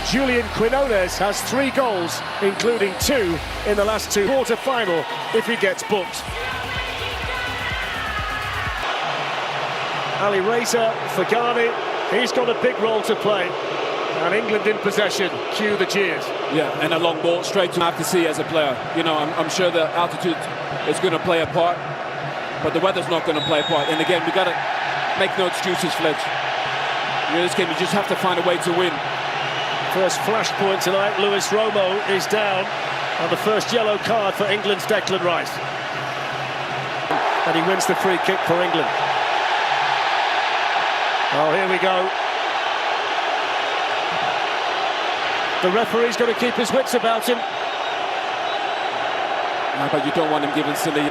Julian Quinones has 3 goals, including 2 in the last 2 quarter-final if he gets booked. Ali Reza Fagani, he's got a big role to play. And England in possession, cue the cheers. Yeah, and a long ball straight to have to see as a player. You know, I'm sure the altitude is going to play a part, but the weather's not going to play a part. And again, we've got to make no excuses, Fletch. In this game, you just have to find a way to win. First flashpoint tonight, Luis Romo is down on the first yellow card for England's Declan Rice. And he wins the free kick for England. Oh, here we go. The referee's got to keep his wits about him. But you don't want him giving silly.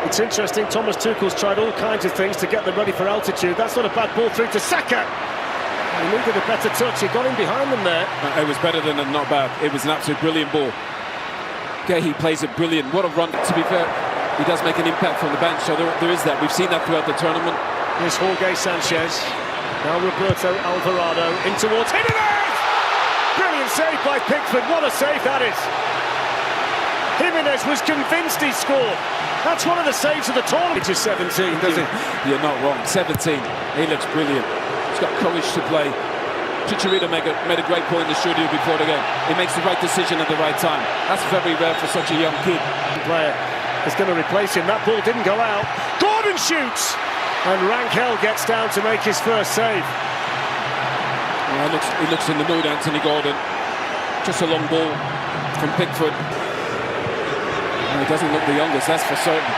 It's interesting, Thomas Tuchel's tried all kinds of things to get them ready for altitude. That's not a bad ball through to Saka. He needed a better touch, he got in behind them there. It was better than not bad. It was an absolute brilliant ball. Okay, he plays it brilliant. What a run. To be fair, he does make an impact from the bench, so there is that. We've seen that throughout the tournament. Here's Jorge Sanchez. Now Roberto Alvarado in towards Jimenez! Brilliant save by Pickford. What a save that is. Jimenez was convinced he scored. That's one of the saves of the tournament. He's 17, does he? You're not wrong. 17. He looks brilliant. He's got courage to play. Chicharito made a great point in the studio before the game. He makes the right decision at the right time. That's very rare for such a young kid. Player is going to replace him. That ball didn't go out. Gordon shoots! And Rangel gets down to make his first save. Well, he looks in the mood, Anthony Gordon. Just a long ball from Pickford. He doesn't look the youngest, that's for certain.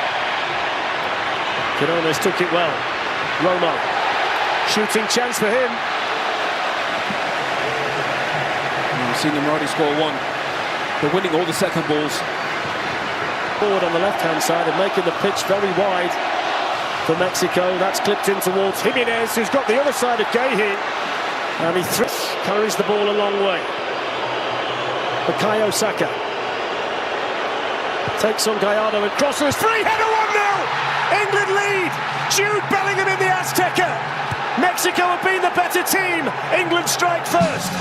Quinones took it well. Romo. Shooting chance for him. We've seen them already score 1. They're winning all the second balls. Forward on the left-hand side and making the pitch very wide for Mexico. That's clipped in towards Jimenez, who's got the other side of Guehi. And he carries the ball a long way. Bukayo Saka takes on Gallardo and crosses. Free header 1-0! England lead! Jude Bellingham in the Azteca. Mexico have been the better team. England strike first.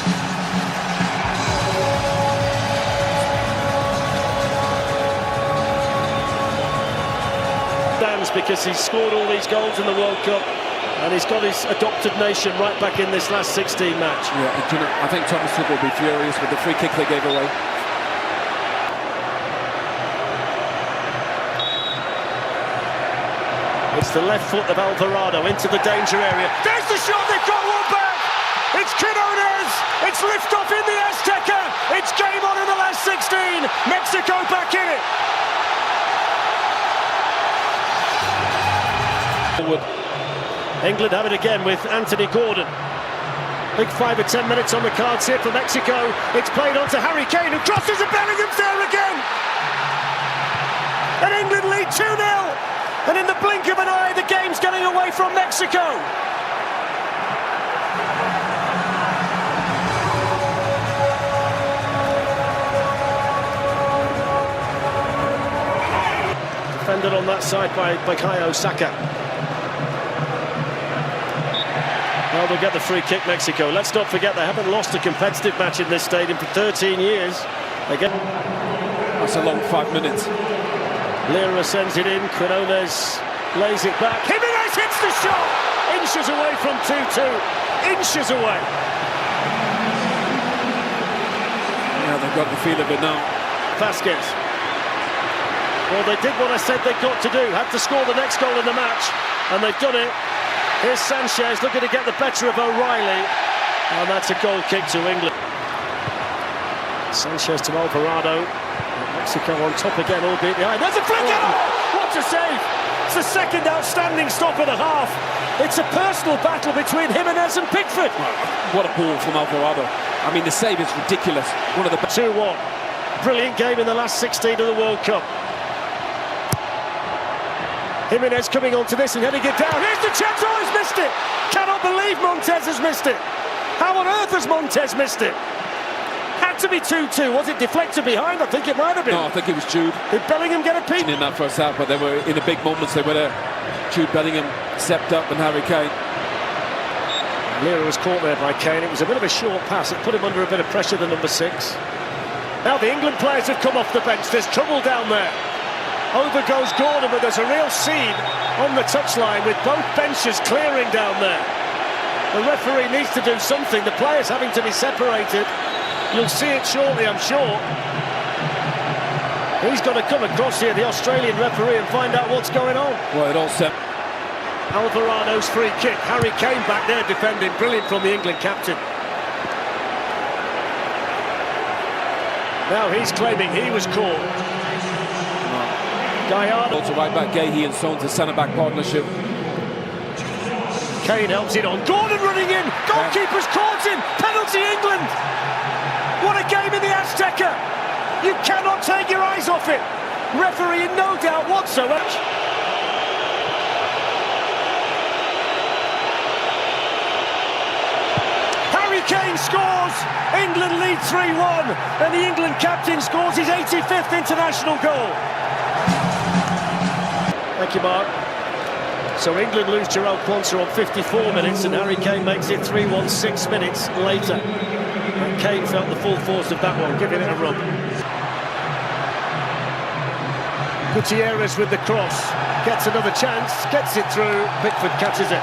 Because he's scored all these goals in the World Cup and he's got his adopted nation right back in this last 16 match. Yeah, I think Thomas Tuchel will be furious with the free kick they gave away. It's the left foot of Alvarado into the danger area. There's the shot, they've got one back! It's Quinones! It's lift-off in the Azteca! It's game on in the last 16! Mexico back in it! England have it again with Anthony Gordon. Big 5 or 10 minutes on the cards here for Mexico. It's played on to Harry Kane, who crosses and Bellingham's there again. And England lead 2-0. And in the blink of an eye, the game's getting away from Mexico. Defended on that side by Bukayo Saka. Well, they'll get the free kick, Mexico. Let's not forget they haven't lost a competitive match in this stadium for 13 years. Again, that's a long 5 minutes. Lira sends it in. Quinones lays it back. Jimenez hits the shot! Inches away from 2-2. Inches away. Yeah, they've got the feel of it now. Vasquez. Well, they did what I said they've got to do. Had to score the next goal in the match. And they've done it. Here's Sanchez looking to get the better of O'Reilly. And that's a goal kick to England. Sanchez to Alvarado. Mexico on top again, albeit behind. There's a flick! Oh, what a save! It's the second outstanding stop of the half. It's a personal battle between Jimenez and Pickford. What a ball from Alvarado. I mean, the save is ridiculous. One of the 2-1. Brilliant game in the last 16 of the World Cup. Jimenez coming onto this and heading it down. Here's the chance. Oh, he's missed it. Cannot believe Montez has missed it. How on earth has Montez missed it? Had to be 2-2. Was it deflected behind? I think it might have been. No, I think it was Jude. Did Bellingham get a peek? In that first half, but they were in the big moments. They were there. Jude Bellingham stepped up and Harry Kane. Lira was caught there by Kane. It was a bit of a short pass. It put him under a bit of pressure, the number 6. Now the England players have come off the bench. There's trouble down there. Over goes Gordon, but there's a real scene on the touchline with both benches clearing down there. The referee needs to do something. The players having to be separated. You'll see it shortly, I'm sure. He's got to come across here, the Australian referee, and find out what's going on. Well, it all set. Alvarado's free kick. Harry Kane back there defending. Brilliant from the England captain. Now he's claiming he was caught. Gallardo To right back, Gahey and Son to centre-back partnership. Kane helps it on. Gordon running in. Goalkeeper's caught him. Penalty England. What a game in the Azteca. You cannot take your eyes off it. Referee in no doubt whatsoever. Harry Kane scores. England lead 3-1. And the England captain scores his 85th international goal. Thank you, Mark. So England lose Jarrell Quansah on 54 minutes, and Harry Kane makes it 3-1 6 minutes later. And Kane felt the full force of that one, giving it a run. Gutierrez with the cross, gets another chance, gets it through, Pickford catches it.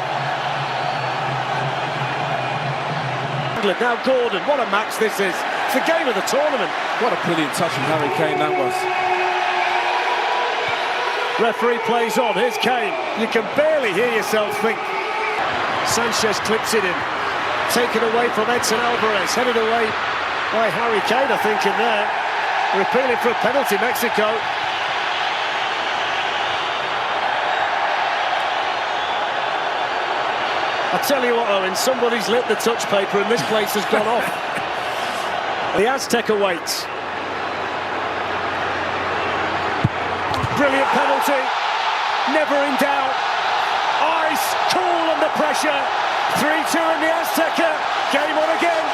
England, now Gordon, what a match this is. It's the game of the tournament. What a brilliant touch from Harry Kane that was. Referee plays on, here's Kane. You can barely hear yourself think. Sanchez clips it in. Taken away from Edson Alvarez, headed away by Harry Kane, I think, in there. They're appealing for a penalty, Mexico. I tell you what, Owen, somebody's lit the touch paper and this place has gone off. The Azteca waits. Brilliant penalty, never in doubt. Ice, cool under pressure. 3-2 in the Azteca, game on again.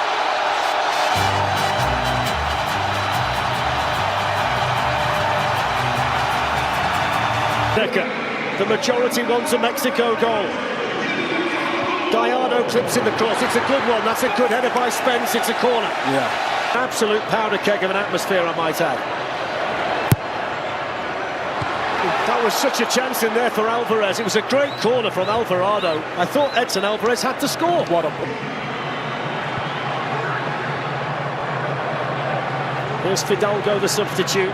Azteca, the majority wants a Mexico goal. Gallardo clips in the cross, it's a good one, that's a good header by Spence, it's a corner. Yeah. Absolute powder keg of an atmosphere, I might add. That was such a chance in there for Alvarez. It was a great corner from Alvarado. I thought Edson Alvarez had to score. What a... Here's Fidalgo, the substitute,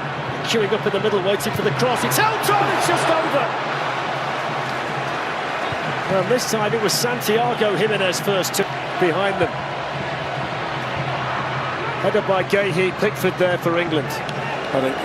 queuing up in the middle, waiting for the cross. It's held on, it's just over. Well, this time it was Santiago Jimenez first to behind them. Headed by Gahey, Pickford there for England. I think